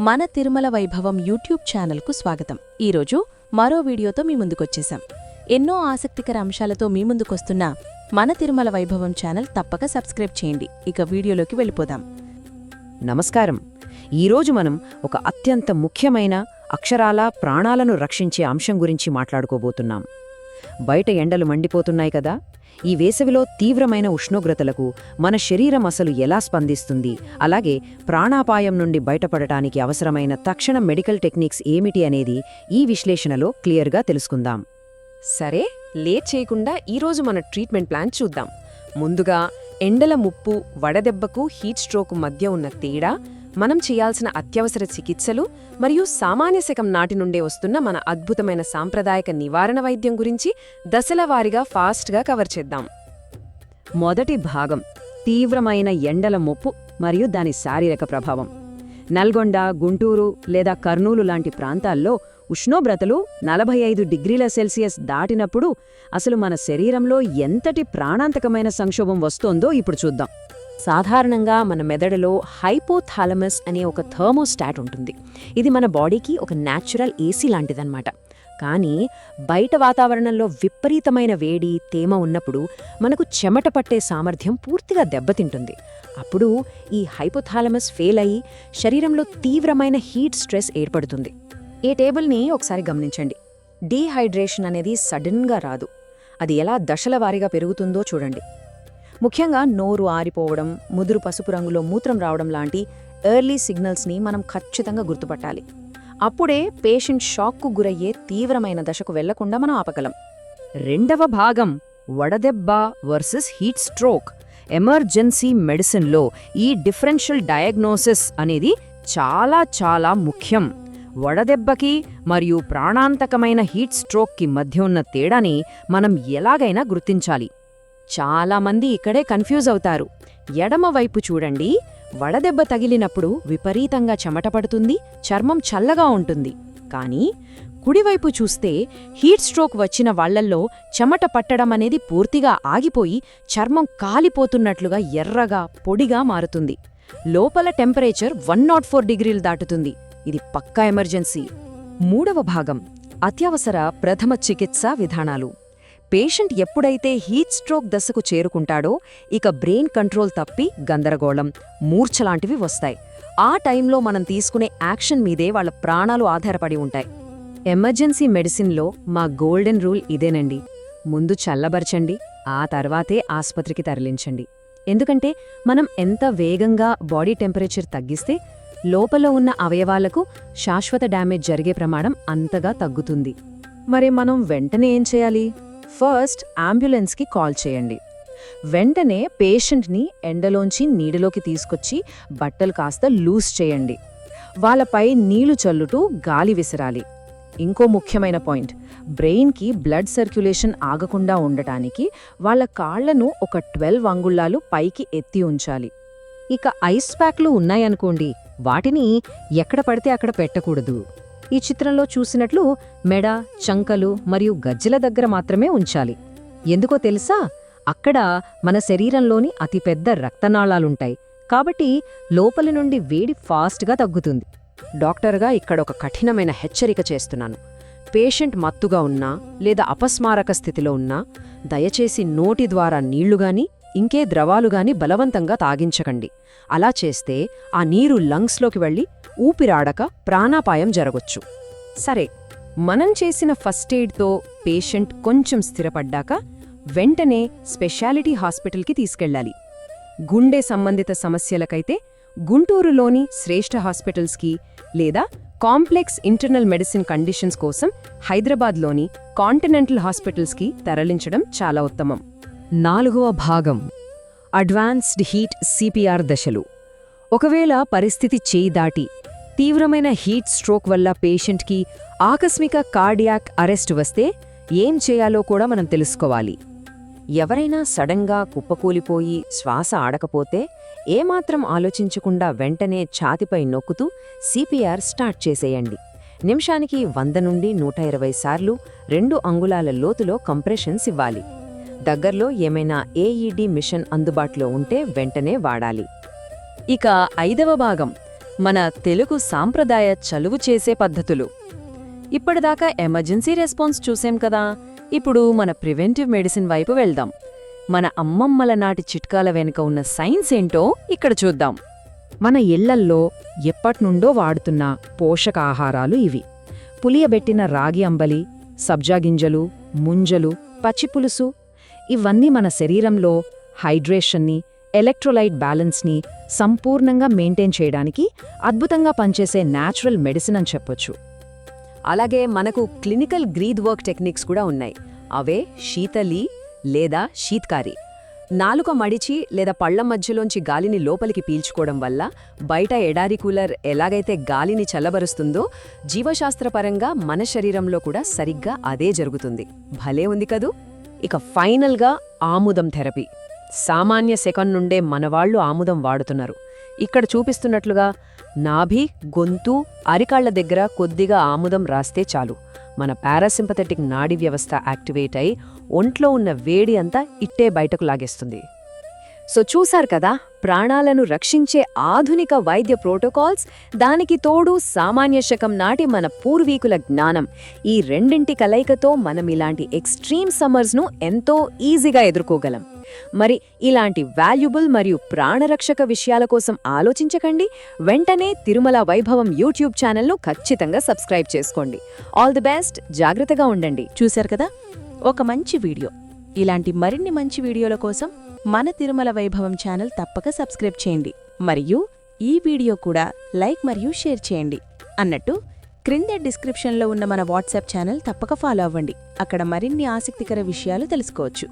మన తిరుమల వైభవం యూట్యూబ్ ఛానల్కు స్వాగతం. ఈరోజు మరో వీడియోతో మీ ముందుకొచ్చేశాం. ఎన్నో ఆసక్తికర అంశాలతో మీ ముందుకొస్తున్న మన తిరుమల వైభవం ఛానల్ తప్పక సబ్స్క్రైబ్ చేయండి. ఇక వీడియోలోకి వెళ్ళిపోదాం. నమస్కారం. ఈరోజు మనం ఒక అత్యంత ముఖ్యమైన అక్షరాల ప్రాణాలను రక్షించే అంశం గురించి మాట్లాడుకోబోతున్నాం. బయట ఎండలు మండిపోతున్నాయి కదా, ఈ వేసవిలో తీవ్రమైన ఉష్ణోగ్రతలకు మన శరీరం అసలు ఎలా స్పందిస్తుంది, అలాగే ప్రాణాపాయం నుండి బయటపడటానికి అవసరమైన తక్షణ మెడికల్ టెక్నిక్స్ ఏమిటి అనేది ఈ విశ్లేషణలో క్లియర్గా తెలుసుకుందాం. సరే, లేట్ చేయకుండా ఈరోజు మన ట్రీట్మెంట్ ప్లాన్ చూద్దాం. ముందుగా ఎండల ముప్పు, వడదెబ్బకు, హీట్ స్ట్రోక్ మధ్య ఉన్న తేడా, మనం చేయాల్సిన అత్యవసర చికిత్సలు మరియు సామాన్య శకం నాటి నుండే వస్తున్న మన అద్భుతమైన సాంప్రదాయక నివారణ వైద్యం గురించి దశలవారీగా ఫాస్ట్గా కవర్ చేద్దాం. మొదటి భాగం తీవ్రమైన ఎండల ముప్పు మరియు దాని శారీరక ప్రభావం. నల్గొండ, గుంటూరు లేదా కర్నూలు లాంటి ప్రాంతాల్లో ఉష్ణోగ్రతలు 45 డిగ్రీల సెల్సియస్ దాటినప్పుడు అసలు మన శరీరంలో ఎంతటి ప్రాణాంతకమైన సంక్షోభం వస్తోందో ఇప్పుడు చూద్దాం. సాధారణంగా మన మెదడులో హైపోథాలమస్ అనే ఒక థర్మోస్టాట్ ఉంటుంది. ఇది మన బాడీకి ఒక న్యాచురల్ ఏసీ లాంటిదన్నమాట. కానీ బయట వాతావరణంలో విపరీతమైన వేడి, తేమ ఉన్నప్పుడు మనకు చెమట పట్టే సామర్థ్యం పూర్తిగా దెబ్బతింటుంది. అప్పుడు ఈ హైపోథాలమస్ ఫెయిల్ అయ్యి శరీరంలో తీవ్రమైన హీట్ స్ట్రెస్ ఏర్పడుతుంది. ఈ టేబుల్ని ఒకసారి గమనించండి. డీహైడ్రేషన్ అనేది సడన్గా రాదు, అది ఎలా దశల వారీగా పెరుగుతుందో చూడండి. ముఖ్యంగా నోరు ఆరిపోవడం, ముదురు పసుపు రంగులో మూత్రం రావడం లాంటి ఎర్లీ సిగ్నల్స్ని మనం ఖచ్చితంగా గుర్తుపట్టాలి. అప్పుడే పేషెంట్ షాక్కు గురయ్యే తీవ్రమైన దశకు వెళ్లకుండా మనం ఆపగలం. రెండవ భాగం వడదెబ్బ వర్సెస్ హీట్ స్ట్రోక్. ఎమర్జెన్సీ మెడిసిన్లో ఈ డిఫరెన్షియల్ డయాగ్నోసిస్ అనేది చాలా ముఖ్యం. వడదెబ్బకి మరియు ప్రాణాంతకమైన హీట్ స్ట్రోక్కి మధ్య ఉన్న తేడాని మనం ఎలాగైనా గుర్తించాలి. చాలామంది ఇక్కడే కన్ఫ్యూజ్ అవుతారు. ఎడమవైపు చూడండి, వడదెబ్బ తగిలినప్పుడు విపరీతంగా చెమట పడుతుంది, చర్మం చల్లగా ఉంటుంది. కానీ కుడివైపు చూస్తే హీట్ స్ట్రోక్ వచ్చిన వాళ్లల్లో చెమట పట్టడం అనేది పూర్తిగా ఆగిపోయి చర్మం కాలిపోతున్నట్లుగా ఎర్రగా, పొడిగా మారుతుంది. లోపల టెంపరేచర్ 104 డిగ్రీలు దాటుతుంది. ఇది పక్కా ఎమర్జెన్సీ. మూడవ భాగం అత్యవసర ప్రథమ చికిత్సా విధానాలు. పేషెంట్ ఎప్పుడైతే హీట్ స్ట్రోక్ దశకు చేరుకుంటాడో ఇక బ్రెయిన్ కంట్రోల్ తప్పి గందరగోళం, మూర్ఛలాంటివి వస్తాయి. ఆ టైంలో మనం తీసుకునే యాక్షన్ మీదే వాళ్ళ ప్రాణాలు ఆధారపడి ఉంటాయి. ఎమర్జెన్సీ మెడిసిన్లో మా గోల్డెన్ రూల్ ఇదేనండి. ముందు చల్లబరచండి, ఆ తర్వాతే ఆస్పత్రికి తరలించండి. ఎందుకంటే మనం ఎంత వేగంగా బాడీ టెంపరేచర్ తగ్గిస్తే లోపల ఉన్న అవయవాలకు శాశ్వత డ్యామేజ్ జరిగే ప్రమాదం అంతగా తగ్గుతుంది. మరి మనం వెంటనే ఏం చేయాలి? ఫస్ట్ అంబులెన్స్కి కాల్ చేయండి. వెంటనే పేషెంట్ని ఎండలోంచి నీడలోకి తీసుకొచ్చి బట్టలు కాస్త లూజ్ చేయండి. వాళ్ళపై నీళ్లు చల్లుతూ గాలి విసిరాలి. ఇంకో ముఖ్యమైన పాయింట్, బ్రెయిన్కి బ్లడ్ సర్క్యులేషన్ ఆగకుండా ఉండటానికి వాళ్ళ కాళ్లను ఒక 12 అంగుళాలు పైకి ఎత్తి ఉంచాలి. ఇక ఐస్ ప్యాక్లు ఉన్నాయనుకోండి, వాటిని ఎక్కడ పడితే అక్కడ పెట్టకూడదు. ఈ చిత్రంలో చూసినట్లు మెడ, చంకలు మరియు గజ్జల దగ్గర మాత్రమే ఉంచాలి. ఎందుకో తెలుసా? అక్కడ మన శరీరంలోని అతిపెద్ద రక్తనాళాలుంటాయి. కాబట్టి లోపలి నుండి వేడి ఫాస్ట్గా తగ్గుతుంది. డాక్టర్గా ఇక్కడ ఒక కఠినమైన హెచ్చరిక చేస్తున్నాను. పేషెంట్ మత్తుగా ఉన్నా లేదా అపస్మారక స్థితిలో ఉన్నా దయచేసి నోటి ద్వారా నీళ్లుగాని, ఇంకే ద్రవాలుగాని బలవంతంగా తాగించకండి. అలా చేస్తే ఆ నీరు లంగ్స్లోకి వెళ్లి ఊపిరాడక ప్రాణాపాయం జరగొచ్చు. సరే, మనం చేసిన ఫస్ట్ ఎయిడ్తో పేషెంట్ కొంచెం స్థిరపడ్డాక వెంటనే స్పెషాలిటీ హాస్పిటల్కి తీసుకెళ్లాలి. గుండె సంబంధిత సమస్యలకైతే గుంటూరులోని శ్రేష్ఠ హాస్పిటల్స్కి లేదా కాంప్లెక్స్ ఇంటర్నల్ మెడిసిన్ కండిషన్స్ కోసం హైదరాబాద్లోని కాంటినెంటల్ హాస్పిటల్స్కి తరలించడం చాలా ఉత్తమం. నాలుగవ భాగం అడ్వాన్స్డ్ హీట్ సిపిఆర్ దశలు. ఒకవేళ పరిస్థితి చేయి దాటి తీవ్రమైన హీట్ స్ట్రోక్ వల్ల పేషెంట్కి ఆకస్మిక కార్డియాక్ అరెస్ట్ వస్తే ఏం చేయాలో కూడా మనం తెలుసుకోవాలి. ఎవరైనా సడన్గా కుప్పకూలిపోయి శ్వాస ఆడకపోతే ఏమాత్రం ఆలోచించకుండా వెంటనే ఛాతిపై నొక్కుతూ సిపిఆర్ స్టార్ట్ చేసేయండి. నిమిషానికి 100 నుండి 120 సార్లు 2 అంగుళాల లోతులో కంప్రెషన్స్ ఇవ్వాలి. దగ్గర్లో ఏమైనా ఏఈడి మిషన్ అందుబాటులో ఉంటే వెంటనే వాడాలి. ఇక 5వ భాగం మన తెలుగు సాంప్రదాయ చలువు చేసే పద్ధతులు. ఇప్పటిదాకా ఎమర్జెన్సీ రెస్పాన్స్ చూసేం కదా, ఇప్పుడు మన ప్రివెంటివ్ మెడిసిన్ వైపు వెళ్దాం. మన అమ్మమ్మల నాటి చిట్కాల వెనుక ఉన్న సైన్స్ ఏంటో ఇక్కడ చూద్దాం. మన ఇళ్లల్లో ఎప్పట్నుండో వాడుతున్న పోషకాహారాలు ఇవి. పులియబెట్టిన రాగి అంబలి, సబ్జా గింజలు, ముంజలు, పచ్చిపులుసు ఇవన్నీ మన శరీరంలో హైడ్రేషన్ని, ఎలక్ట్రోలైట్ బ్యాలెన్స్ని సంపూర్ణంగా మెయింటైన్ చేయడానికి అద్భుతంగా పనిచేసే న్యాచురల్ మెడిసిన్ అని చెప్పొచ్చు. అలాగే మనకు క్లినికల్ గ్రీద్ వర్క్ టెక్నిక్స్ కూడా ఉన్నాయి. అవే శీతలి లేదా శీత్కారి. నాలుక మడిచి లేదా పళ్ల మధ్యలోంచి గాలిని లోపలికి పీల్చుకోవడం వల్ల బయట ఎడారి కూలర్ ఎలాగైతే గాలిని చల్లబరుస్తుందో జీవశాస్త్రపరంగా మన శరీరంలో కూడా సరిగ్గా అదే జరుగుతుంది. భలే ఉంది కదూ. ఇక ఫైనల్గా ఆముదం థెరపీ. సామాన్య సెకండ్ నుండే మనవాళ్లు ఆముదం వాడుతున్నారు. ఇక్కడ చూపిస్తున్నట్లుగా నాభి, గొంతు, అరికాళ్ల దగ్గర కొద్దిగా ఆముదం రాస్తే చాలు, మన పారాసింపథెటిక్ నాడీ వ్యవస్థ యాక్టివేట్ అయి ఒంట్లో ఉన్న వేడి అంతా ఇట్టే బయటకు లాగేస్తుంది. సో చూశారు కదా, ప్రాణాలను రక్షించే ఆధునిక వైద్య ప్రోటోకాల్స్, దానికి తోడు సామాన్య శకం నాటి మన పూర్వీకుల జ్ఞానం. ఈ రెండింటి కలయికతో మనం ఇలాంటి ఎక్స్ట్రీమ్ సమ్మర్స్ను ఎంతో ఈజీగా ఎదుర్కోగలం. మరి ఇలాంటి వాల్యుబుల్ మరియు ప్రాణరక్షక విషయాల కోసం ఆలోచించకండి, వెంటనే తిరుమల వైభవం యూట్యూబ్ ఛానల్ను ఖచ్చితంగా సబ్స్క్రైబ్ చేసుకోండి. ఆల్ ది బెస్ట్, జాగ్రత్తగా ఉండండి. చూశారు కదా, ఒక మంచి వీడియో. ఇలాంటి మరిన్ని మంచి వీడియోల కోసం మన తిరుమల వైభవం ఛానల్ తప్పక సబ్స్క్రైబ్ చేయండి. మరియు ఈ వీడియో కూడా లైక్ మరియు షేర్ చేయండి. అన్నట్టు క్రింద డిస్క్రిప్షన్లో ఉన్న మన వాట్సాప్ ఛానల్ తప్పక ఫాలో అవ్వండి. అక్కడ మరిన్ని ఆసక్తికర విషయాలు తెలుసుకోవచ్చు.